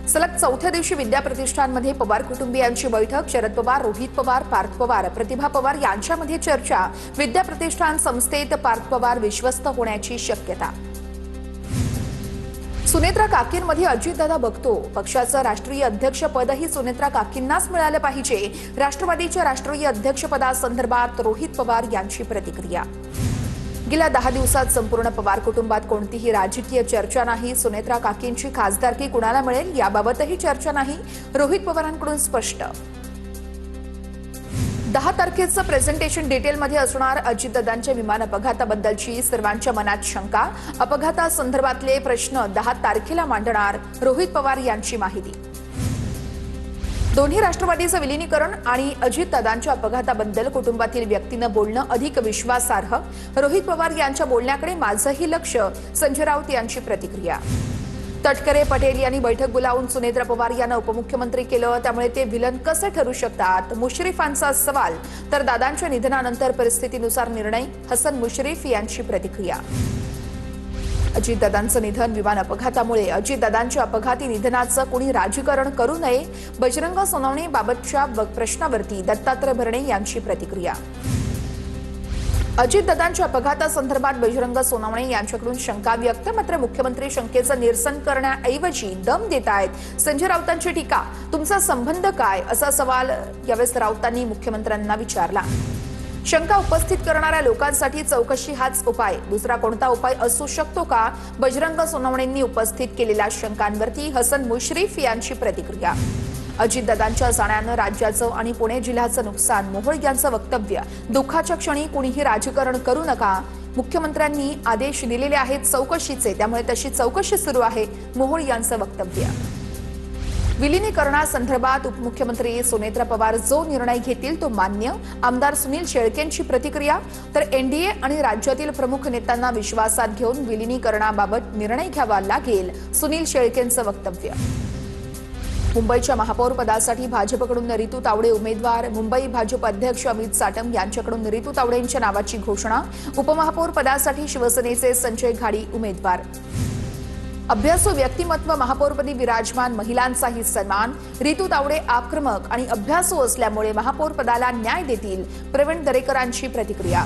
सलग चौथ्या दिवशी विद्या प्रतिष्ठानमध्ये पवार कुटुंबियांची बैठक. शरद पवार, रोहित पवार, पार्थ पवार, प्रतिभा पवार यांच्यामध्ये चर्चा. विद्या प्रतिष्ठान संस्थेत पार्थ पवार विश्वस्त होण्याची शक्यता. सुनेत्रा काकींमध्ये अजितदादा बघतो. पक्षाचं राष्ट्रीय अध्यक्षपदही सुनेत्रा काकींनाच मिळालं पाहिजे. राष्ट्रवादीच्या राष्ट्रीय अध्यक्षपदासंदर्भात रोहित पवार यांची प्रतिक्रिया. गेल्या 10 दिवसात संपूर्ण पवार कुटुंबात कोणतीही राजकीय चर्चा नाही. सुनेत्रा काकींची खासदारकी कुणाला मिळेल याबाबतही चर्चा नाही. रोहित पवारांकडून स्पष्ट. 10 तारखेचं प्रेझेंटेशन डिटेलमध्ये असणार. अजितदादांच्या विमान अपघाताबद्दलची सर्वांच्या मनात शंका. अपघातासंदर्भातले प्रश्न 10 तारखेला मांडणार. रोहित पवार यांची माहिती. दोन्ही राष्ट्रवादीचं विलीनीकरण आणि अजितदादांच्या अपघाताबद्दल कुटुंबातील व्यक्तीनं बोलणं अधिक विश्वासार्ह. रोहित पवार यांच्या बोलण्याकडे माझंही लक्ष. संजय राऊत यांची प्रतिक्रिया. तटकरे पटेल यांनी बैठक बोलावून सुनेत्रा पवार यांना उपमुख्यमंत्री केलं, त्यामुळे ते विलन कसे ठरू शकतात? मुश्रीफांचा सवाल. तर दादांच्या निधनानंतर परिस्थितीनुसार निर्णय. हसन मुश्रीफ यांची प्रतिक्रिया. अजितदादांचं निधन विमान अपघातामुळे. अजितदादांच्या अपघाती निधनाचं कुणी राजकारण करू नये. बजरंग सोनवणे बाबतच्या प्रश्नावरती दत्तात्रय भरणे यांची प्रतिक्रिया. अजितदादांच्या अपघातासंदर्भात बजरंग सोनवणे यांच्याकडून शंका व्यक्त. मात्र मुख्यमंत्री शंकेचं निरसन करण्याऐवजी दम देत आहेत. संजय राऊतांची टीका. तुमचा संबंध काय, असा सवाल यावेळेस राऊतांनी मुख्यमंत्र्यांना विचारला. शंका उपस्थित करणाऱ्या लोकांसाठी चौकशी हाच उपाय. दुसरा कोणता उपाय असू शकतो का? बजरंग सोनवणेंनी उपस्थित केलेल्या शंकांवरती हसन मुश्रीफ यांची प्रतिक्रिया. अजितदादांच्या जाण्यानं राज्याचं आणि पुणे जिल्ह्याचं नुकसान. मोहोळ यांचं वक्तव्य. दुःखाच्या क्षणी कुणीही राजकारण करू नका. मुख्यमंत्र्यांनी आदेश दिलेले आहेत चौकशीचे, त्यामुळे तशी चौकशी सुरू आहे. मोहोळ यांचं वक्तव्य. विलीनीकरणासंदर्भात उपमुख्यमंत्री सुनेत्रा पवार जो निर्णय घेतील तो मान्य. आमदार सुनील शेळकेंची प्रतिक्रिया. तर एनडीए आणि राज्यातील प्रमुख नेत्यांना विश्वासात घेऊन विलीनीकरणाबाबत निर्णय घ्यावा लागेल. सुनील शेळकेंचं वक्तव्य. मुंबईच्या महापौर पदासाठी भाजपकडून रितू तावडे उमेदवार. मुंबई भाजप अध्यक्ष अमित साटम यांच्याकडून रितू तावडेंच्या नावाची घोषणा. उपमहापौर पदासाठी शिवसेनेचे संजय घाडी उमेदवार. अभ्यासू व्यक्तिमत्व महापौरपदी विराजमान. महिलांचाही सन्मान. रितू तावडे आक्रमक आणि अभ्यासू असल्यामुळे महापौर पदाला न्याय देतील. प्रवीण दरेकरांची प्रतिक्रिया.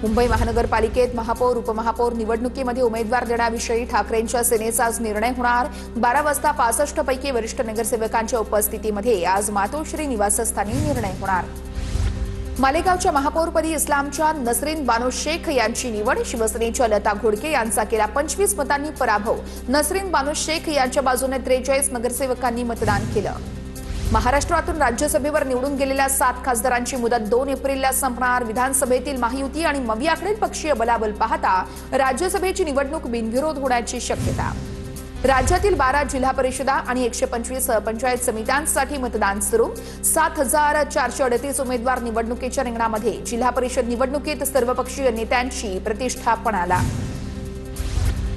मुंबई महानगरपालिकेत महापौर उपमहापौर निवडणुकीमध्ये उमेदवार देण्याविषयी ठाकरेंच्या सेनेचा आज निर्णय होणार. 12 वाजता 65 पैकी वरिष्ठ नगरसेवकांच्या उपस्थितीमध्ये आज मातोश्री निवासस्थानी निर्णय होणार. मालेगावच्या महापौरपदी इस्लामच्या नसरीन बानो शेख यांची निवड. शिवसेनेच्या लता घोडके यांचा केला 25 मतांनी पराभव. नसरीन बानो शेख यांच्या बाजूने 43 नगरसेवकांनी मतदान केलं. महाराष्ट्रातून राज्यसभेवर निवडून गेलेल्या 7 खासदारांची मुदत 2 एप्रिलला संपणार. विधानसभेतील महायुती आणि मवियाकडील पक्षीय बलाबल पाहता राज्यसभेची निवडणूक बिनविरोध होण्याची शक्यता. राज्यातील 12 जिल्हा परिषदा आणि 125 पंचायत समित्यांसाठी मतदान सुरू. 7438 उमेदवार निवडणुकीच्या रिंगणामध्ये. जिल्हा परिषद निवडणुकीत सर्वपक्षीय नेत्यांची प्रतिष्ठा पणाला.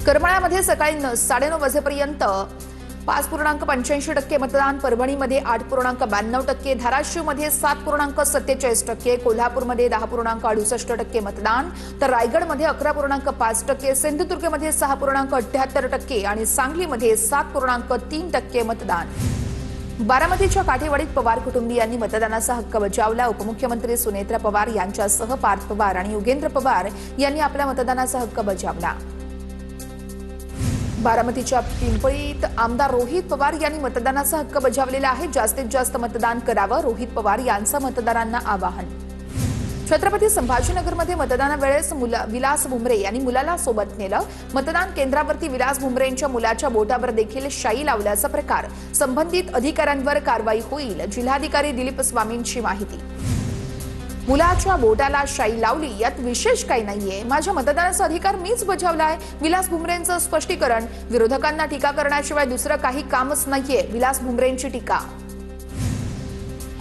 करमाळ्यामध्ये सकाळी 9:30 वाजेपर्यंत 5.85% मतदान. परभणीमध्ये 8.92%. धाराशिवमध्ये 7.47%. कोल्हापूरमध्ये 10.68% मतदान. तर रायगडमध्ये 11.5%. सिंधुदुर्गमध्ये 6.78% आणि सांगलीमध्ये 7.3% मतदान. बारामतीच्या काठेवाडीत पवार कुटुंबियांनी मतदानाचा हक्क बजावला. उपमुख्यमंत्री सुनेत्रा पवार यांच्यासह पार्थ पवार आणि युगेंद्र पवार यांनी आपला मतदानाचा हक्क बजावला. बारामतीच्या पिंपळीत आमदार रोहित पवार यांनी मतदानाचा हक्क बजावलेला आहे. जास्तीत जास्त मतदान करावं, रोहित पवार यांचं मतदारांना आवाहन. छत्रपती संभाजीनगरमध्ये मतदानावेळेस विलास भुमरे यांनी मुलाला सोबत नेलं. मतदान केंद्रावरती विलास भुमरेंच्या मुलाच्या बोटावर देखील शाई लावल्याचा प्रकार. संबंधित अधिकाऱ्यांवर कारवाई होईल. जिल्हाधिकारी दिलीप स्वामींची माहिती. मुलाच्या बोटाला शाई लावली यात विशेष काही नाहीये. माझ्या मतदानाचा अधिकार मीच बजावलाय. विलास भुमरेंचं स्पष्टीकरण. विरोधकांना टीका करण्याशिवाय दुसरं काही कामच नाहीये. विलास भुमरेंची टीका.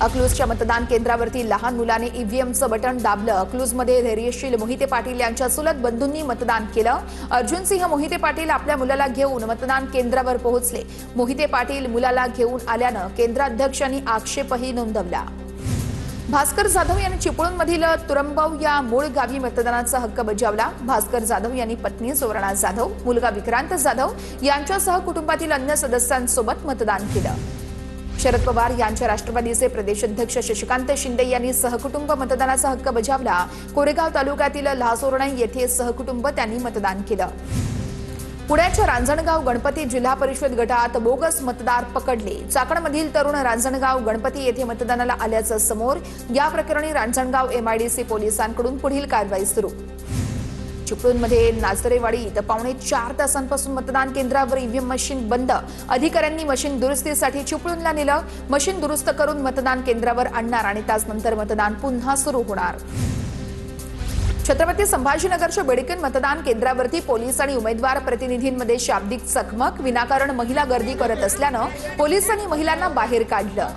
अकलूजच्या मतदान केंद्रावरती लहान मुलाने ईव्हीएमचं बटन दाबलं. अकलूजमध्ये धैर्यशील मोहिते पाटील यांच्या चुलत बंधूंनी मतदान केलं. अर्जुनसिंह मोहिते पाटील आपल्या मुलाला घेऊन मतदान केंद्रावर पोहोचले. मोहिते पाटील मुलाला घेऊन आल्यानं केंद्राध्यक्षांनी आक्षेपही नोंदवला. भास्कर जाधव यांनी चिपळूणमधील तुरंबव या मूळ गावी मतदानाचा हक्क बजावला। भास्कर जाधव यांनी पत्नी सुवर्णा जाधव, मुलगा विक्रांत जाधव यांच्यासह कुटुंबातील अन्य सदस्यांसोबत मतदान केलं। शरद पवार यांच्या राष्ट्रवादीचे प्रदेशाध्यक्ष शशिकांत शिंदे यांनी सहकुटुंब मतदानाचा हक्क बजावला। कोरेगाव तालुक्यातील लहासोरणे येथे सहकुटुंब त्यांनी मतदान केलं। पुण्याच्या रांजणगाव गणपती जिल्हा परिषद गटात बोगस मतदार पकडले। चाकणमधील तरुण रांजणगाव गणपती येथे मतदानाला आल्याचं समोर। या प्रकरणी रांजणगाव एमआयडीसी पोलिसांकडून पुढील कारवाई सुरू। चिपळूणमध्ये नाचरेवाडी इथं 4.5 तासांपासून मतदान केंद्रावर ईव्हीएम मशीन बंद। अधिकाऱ्यांनी मशीन दुरुस्तीसाठी चिपळूणला नेलं। मशीन दुरुस्त करून मतदान केंद्रावर आणणार आणि त्यानंतर मतदान पुन्हा सुरू होणार। छत्रपती संभाजीनगरच्या बेडकीन मतदान केंद्रावरती पोलीस आणि उमेदवार प्रतिनिधींमध्ये शाब्दिक चकमक। विनाकारण महिला गर्दी करत असल्यानं पोलिसांनी महिलांना बाहेर काढलं।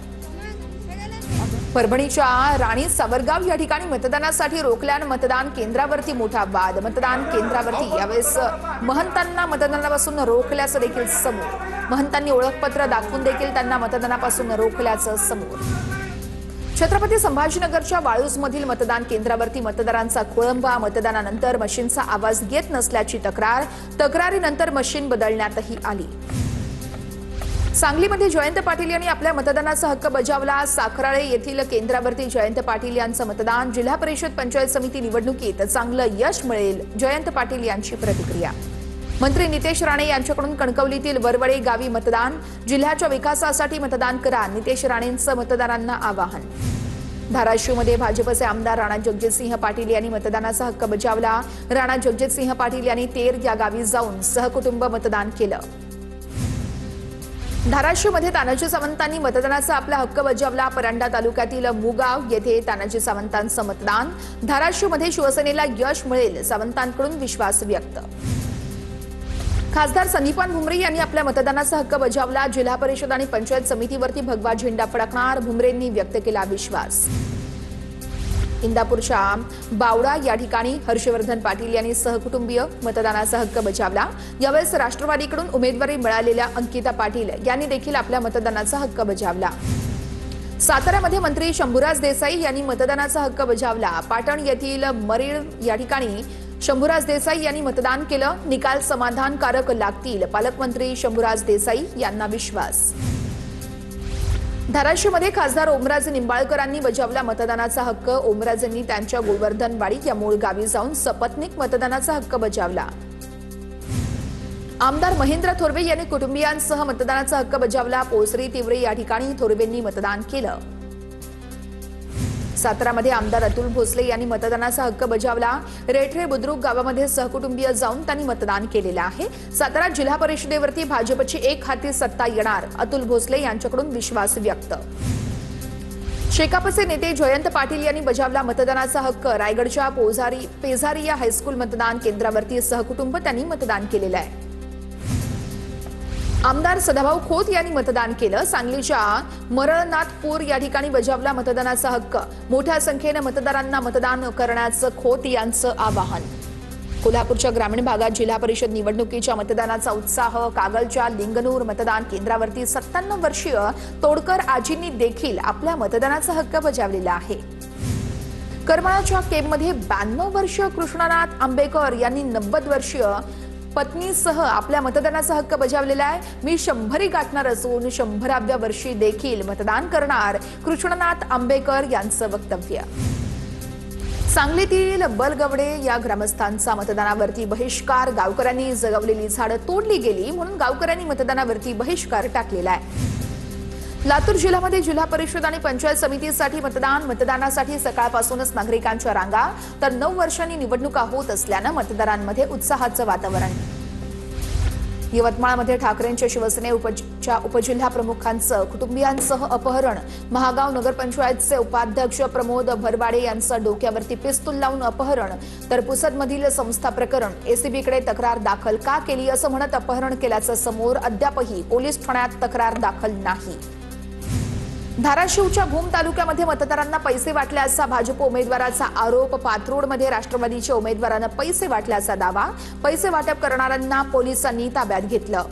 परभणीच्या राणी सावरगाव या ठिकाणी मतदानासाठी रोखल्यानं मतदान केंद्रावरती मोठा वाद। मतदान केंद्रावरती यावेळेस महंतांना मतदानापासून रोखल्याचं देखील समोर। महंतांनी ओळखपत्र दाखवून देखील त्यांना मतदानापासून रोखल्याचं समोर। छत्रपती संभाजीनगरच्या वाळूजमधील मतदान केंद्रावरती मतदारांचा खोळंबा। मतदानानंतर मशीनचा आवाज येत नसल्याची तक्रारीनंतर मशीन बदलण्यातही आली। सांगलीमध्ये जयंत पाटील यांनी आपल्या मतदानाचा हक्क बजावला। साखराळे येथील केंद्रावरती जयंत पाटील यांचं मतदान। जिल्हा परिषद पंचायत समिती निवडणुकीत चांगलं यश मिळेल, जयंत पाटील यांची प्रतिक्रिया। मंत्री नितेश राणे यांच्याकडून कणकवलीतील वरवडे गावी मतदान। जिल्ह्याच्या विकासासाठी मतदान करा, नितेश राणेंचं मतदारांना आवाहन। धाराशिवमध्ये भाजपचे आमदार राणा जगजितसिंह पाटील यांनी मतदानाचा हक्क बजावला। राणा जगजितसिंह पाटील यांनी तेर या गावी जाऊन सहकुटुंब मतदान केलं। धाराशिवमध्ये तानाजी सावंतांनी मतदानाचा आपला हक्क बजावला। परांडा तालुक्यातील मुगाव येथे तानाजी सावंतांचं मतदान। धाराशिवमध्ये शिवसेनेला यश मिळेल, सावंतांकडून विश्वास व्यक्त। खासदार संदीपान भुमरे यांनी आपल्या मतदानाचा हक्क बजावला। जिल्हा परिषद आणि पंचायत समितीवरती भगवा झेंडा फडकणार, भुमरेंनी व्यक्त केला विश्वास। इंदापूरच्या बावडा या ठिकाणी हर्षवर्धन पाटील यांनी सहकुटुंबीय मतदानाचा हक्क बजावला। यावेळेस राष्ट्रवादीकडून उमेदवारी मिळालेल्या अंकिता पाटील यांनी देखील आपल्या मतदानाचा हक्क बजावला। साताऱ्यामध्ये मंत्री शंभूराज देसाई यांनी मतदानाचा हक्क बजावला। पाटण येथील मरीळ या ठिकाणी शंभूराज देसाई यांनी मतदान केलं। निकाल समाधानकारक लागतील, पालकमंत्री शंभूराज देसाई यांना विश्वास। धाराशिवमध्ये खासदार ओमराजे निंबाळकरांनी बजावला मतदानाचा हक्क। ओमराजेंनी त्यांच्या गोवर्धनवाडी या मूळ गावी जाऊन सपत्नीक मतदानाचा हक्क बजावला। आमदार महेंद्र थोरवे यांनी कुटुंबियांसह मतदानाचा हक्क बजावला। पोसरी तिवरे या ठिकाणी थोरवेंनी मतदान केलं। सातारामध्ये आमदार अतुल भोसले यांनी मतदानाचा हक्क बजावला। रेठरे बुद्रुक गावामध्ये सहकुटुंबीय जाऊन त्यांनी मतदान केलेलं आहे। सातारा जिल्हा परिषदेवरती भाजपची एक हाती सत्ता येणार, अतुल भोसले यांच्याकडून विश्वास व्यक्त। शेकापचे नेते जयंत पाटील यांनी बजावला मतदानाचा हक्क। रायगडच्या पेझारी या हायस्कूल मतदान केंद्रावरती सहकुटुंब त्यांनी मतदान केलेलं आहे। आमदार सदाभाऊ खोत यांनी मतदान केलं। सांगलीच्या मरळनाथपूर या ठिकाणी बजावला मतदानाचा हक्क। मोठ्या संख्येने मतदारांना मतदान करण्याचं खोत यांचं आवाहन। कोल्हापूरच्या ग्रामीण भागात जिल्हा परिषद निवडणुकीच्या मतदानाचा उत्साह। कागलच्या लिंगनूर मतदान केंद्रावरती 97 वर्षीय तोडकर आजींनी देखील आपल्या मतदानाचा हक्क बजावलेला आहे। करमाळाच्या केममध्ये 92 वर्षीय कृष्णनाथ आंबेकर यांनी 90 वर्षीय पत्नीसह आपल्या मतदानाचा हक्क बजावलेला आहे। मी 100 गाठणार असून 100व्या वर्षी देखील मतदान करणार, कृष्णनाथ आंबेकर यांचं वक्तव्य। सांगलीतील बलगवडे या ग्रामस्थांचा मतदानावरती बहिष्कार। गावकऱ्यांनी जगवलेली झाडं तोडली गेली म्हणून गावकऱ्यांनी मतदानावरती बहिष्कार टाकलेला आहे। लातूर जिल्ह्यामध्ये जिल्हा परिषद आणि पंचायत समितीसाठी मतदानासाठी सकाळपासूनच नागरिकांच्या रांगा, तर 9 वर्षांनी निवडणुका होत असल्यानं मतदारांमध्ये उत्साहाचं वातावरण। यवतमाळमध्ये ठाकरेंच्या शिवसेनेच्या उपजिल्हा प्रमुखांचं कुटुंबियांसह अपहरण। महागाव नगरपंचायतचे उपाध्यक्ष प्रमोद भरवाडे यांचं डोक्यावरती पिस्तूल लावून अपहरण। तर पुसदमधील संस्था प्रकरण, एसीबीकडे तक्रार दाखल का केली असं म्हणत अपहरण केल्याचं समोर। अद्यापही पोलीस ठाण्यात तक्रार दाखल नाही। धाराशिवच्या भूम तालुक्यामध्ये मतदारांना पैसे वाटल्याचा भाजप उमेदवाराचा आरोप। पाथरोडमध्ये राष्ट्रवादीच्या उमेदवारानं पैसे वाटल्याचा दावा। पैसे वाटप करणाऱ्यांना पोलिसांनी ताब्यात घेतलं।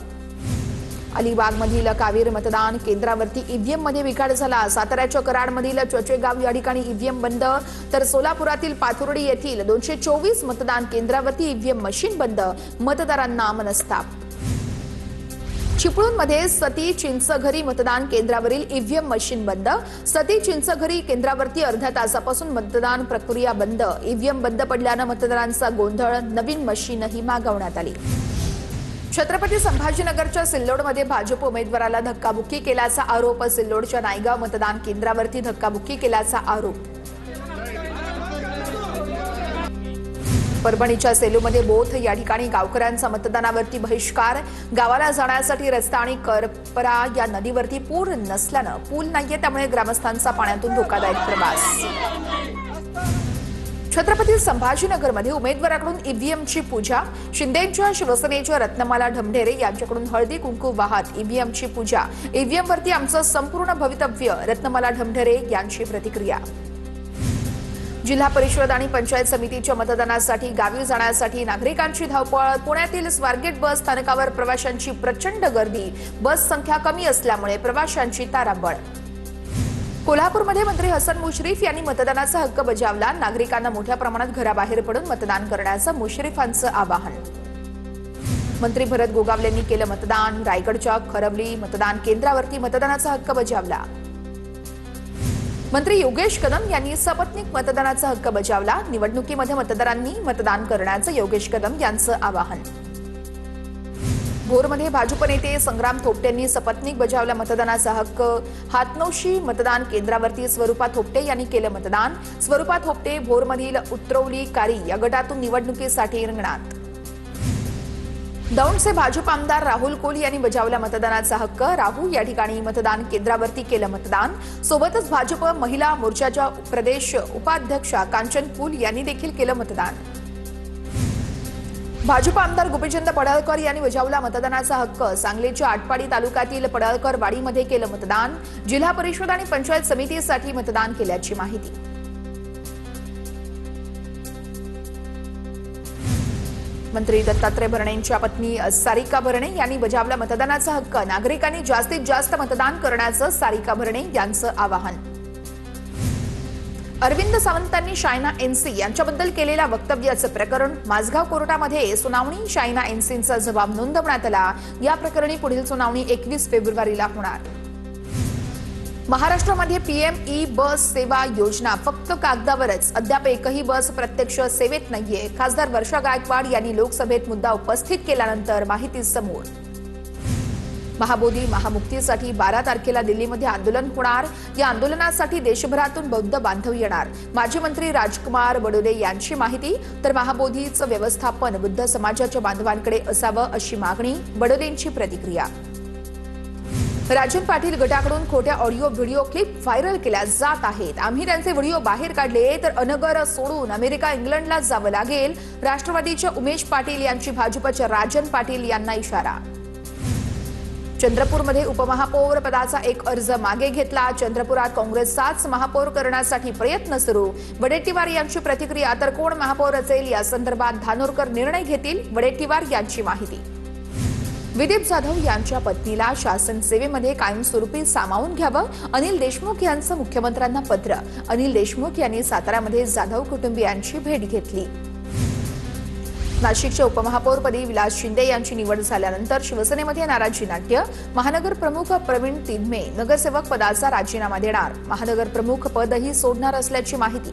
अलिबागमधील कावीर मतदान केंद्रावरती ईव्हीएममध्ये बिघाड झाला। साताऱ्याच्या कराडमधील चोचेगाव या ठिकाणी ईव्हीएम बंद, तर सोलापुरातील पाथर्डी येथील 224 मतदान केंद्रावरती ईव्हीएम मशीन बंद, मतदारांना मनस्ताप। चिपळूणमध्ये सती चिंचघरी मतदान केंद्रावरील ईव्हीएम मशीन बंद। सती चिंचघरी केंद्रावरती अर्ध्या तासापासून मतदान प्रक्रिया बंद। ईव्हीएम बंद पडल्याने मतदारांचा गोंधळ, नवीन मशीनही मागवण्यात आली। छत्रपती संभाजीनगरच्या सिल्लोडमध्ये भाजप उमेदवाराला धक्काबुक्की केल्याचा आरोप। सिल्लोडच्या नायगाव मतदान केंद्रावरती धक्काबुक्की केल्याचा आरोप। परभणीच्या सेलूमध्ये बोथ या ठिकाणी गावकऱ्यांचा मतदानावरती बहिष्कार। गावाला जाण्यासाठी रस्ता आणि करपरा या नदीवरती पूर नसल्यानं पूल नाहीये, त्यामुळे ग्रामस्थांचा पाण्यातून धोकादायक प्रवास। छत्रपती संभाजीनगरमध्ये उमेदवाराकडून ईव्हीएमची पूजा। शिंदेंच्या शिवसेनेच्या रत्नमाला ढमढेरे यांच्याकडून हळदी कुंकू वाहत ईव्हीएमची पूजा। ईव्हीएमवरती आमचं संपूर्ण भवितव्य, रत्नमाला ढमढेरे यांची प्रतिक्रिया। जिल्हा परिषद आणि पंचायत समितीच्या मतदानासाठी गावी जाण्यासाठी नागरिकांची धावपळ। पुण्यातील स्वारगेट बस स्थानकावर प्रवाशांची प्रचंड गर्दी। बस संख्या कमी असल्यामुळे प्रवाशांची तारांबळ। कोल्हापूरमध्ये मंत्री हसन मुश्रीफ यांनी मतदानाचा हक्क बजावला। नागरिकांना मोठ्या प्रमाणात घराबाहेर पडून मतदान करण्याचं मुश्रीफांचं आवाहन। मंत्री भरत गोगावलेंनी केलं मतदान। रायगडच्या खरवली मतदान केंद्रावरती मतदानाचा हक्क बजावला। मंत्री योगेश कदम यांनी सपत्नीक मतदानाचा हक्क बजावला। निवडणुकीमध्ये मतदारांनी मतदान करण्याचं योगेश कदम यांचं आवाहन। भोरमध्ये भाजप नेते संग्राम थोपटेंनी सपत्नीक बजावला मतदानाचा हक्क। हातनोशी मतदान केंद्रावरती स्वरूपा थोपटे यांनी केलं मतदान। स्वरूपा थोपटे भोरमधील उत्रवली कारी या गटातून निवडणुकीसाठी रिंगणात। दौंडचे भाजप आमदार राहुल कोल यांनी बजावला मतदानाचा हक्क। राहू या ठिकाणी मतदान केंद्रावरती केलं मतदान। सोबतच भाजप महिला मोर्चाच्या प्रदेश उपाध्यक्षा कांचन कुल यांनी देखील केलं मतदान। भाजप आमदार गोपीचंद पडळकर यांनी बजावला मतदानाचा हक्क। सांगलीच्या आटपाडी तालुक्यातील पडळकर वाडीमध्ये केलं मतदान। जिल्हा परिषद आणि पंचायत समितीसाठी मतदान केल्याची माहिती। मंत्री दत्तात्रय भरणेंच्या पत्नी सारिका भरणे यांनी बजावला मतदानाचा हक्क। नागरिकांनी जास्तीत जास्त मतदान करण्याचं सारिका भरणे यांचं आवाहन। अरविंद सावंतांनी शायना एनसी यांच्याबद्दल केलेल्या वक्तव्याचं प्रकरण माझगाव कोर्टामध्ये सुनावणी। शायना एनसींचा जबाब नोंदवण्यात आला। या प्रकरणी पुढील सुनावणी 21 फेब्रुवारीला होणार। महाराष्ट्रामध्ये पीएम ई बस सेवा योजना फक्त कागदावरच, अद्याप एकही बस प्रत्यक्ष सेवेत नाहीये। खासदार वर्षा गायकवाड यांनी लोकसभेत मुद्दा उपस्थित केल्यानंतर माहिती समोर। महाबोधी महामुक्तीसाठी 12 तारखेला दिल्लीमध्ये आंदोलन होणार। या आंदोलनासाठी देशभरातून बौद्ध बांधव येणार। माजी मंत्री राजकुमार बडोले यांची माहिती। तर महाबोधीचं व्यवस्थापन बुद्ध समाजाच्या बांधवांकडे असावं अशी मागणी। बडोलेंची प्रतिक्रिया। राजन पाटील गटाकडून खोट्या ऑडिओ व्हिडिओ क्लिप व्हायरल केल्या जात आहेत। आम्ही त्यांचे व्हिडिओ बाहेर काढले तर अनगर सोडून अमेरिका इंग्लंडला जावं लागेल। राष्ट्रवादीच्या उमेश पाटील यांची भाजपच्या राजन पाटील यांना इशारा। चंद्रपूरमध्ये उपमहापौर पदाचा एक अर्ज मागे घेतला। चंद्रपुरात काँग्रेसचाच महापौर करण्यासाठी प्रयत्न सुरू। वडेट्टीवार यांची प्रतिक्रिया। तर कोण महापौर असेल या संदर्भात धानोरकर निर्णय घेतील, वडेट्टीवार यांची माहिती। विदीप जाधव यांच्या पत्नीला शासन सेवेमध्ये कायमस्वरूपी सामावून घ्यावं, अनिल देशमुख यांचं मुख्यमंत्र्यांना पत्र। अनिल देशमुख यांनी साताऱ्यामध्ये जाधव कुटुंबियांची भेट घेतली। नाशिकच्या उपमहापौरपदी विलास शिंदे यांची निवड झाल्यानंतर शिवसेनेमध्ये नाराजी नाट्य। महानगर प्रमुख प्रवीण तिधमे नगरसेवक पदाचा राजीनामा देणार। महानगर प्रमुख पदही सोडणार असल्याची माहिती।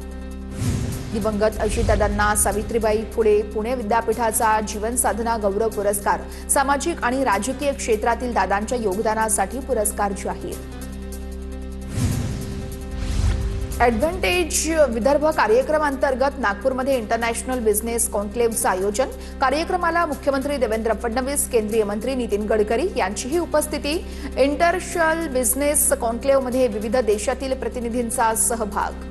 दिवंगत अजितदादांना सावित्रीबाई फुले पुणे विद्यापीठाचा जीवन साधना गौरव पुरस्कार। सामाजिक आणि राजकीय क्षेत्रातील दादांच्या योगदानासाठी पुरस्कार जाहीर। ॲडव्हान्टेज विदर्भ कार्यक्रमांतर्गत नागपूरमध्ये इंटरनॅशनल बिझनेस कॉन्क्लेव्हचं आयोजन। कार्यक्रमाला मुख्यमंत्री देवेंद्र फडणवीस, केंद्रीय मंत्री नितीन गडकरी यांचीही उपस्थिती। इंटरनॅशनल बिझनेस कॉन्क्लेव्हमध्ये विविध देशातील प्रतिनिधींचा सहभाग।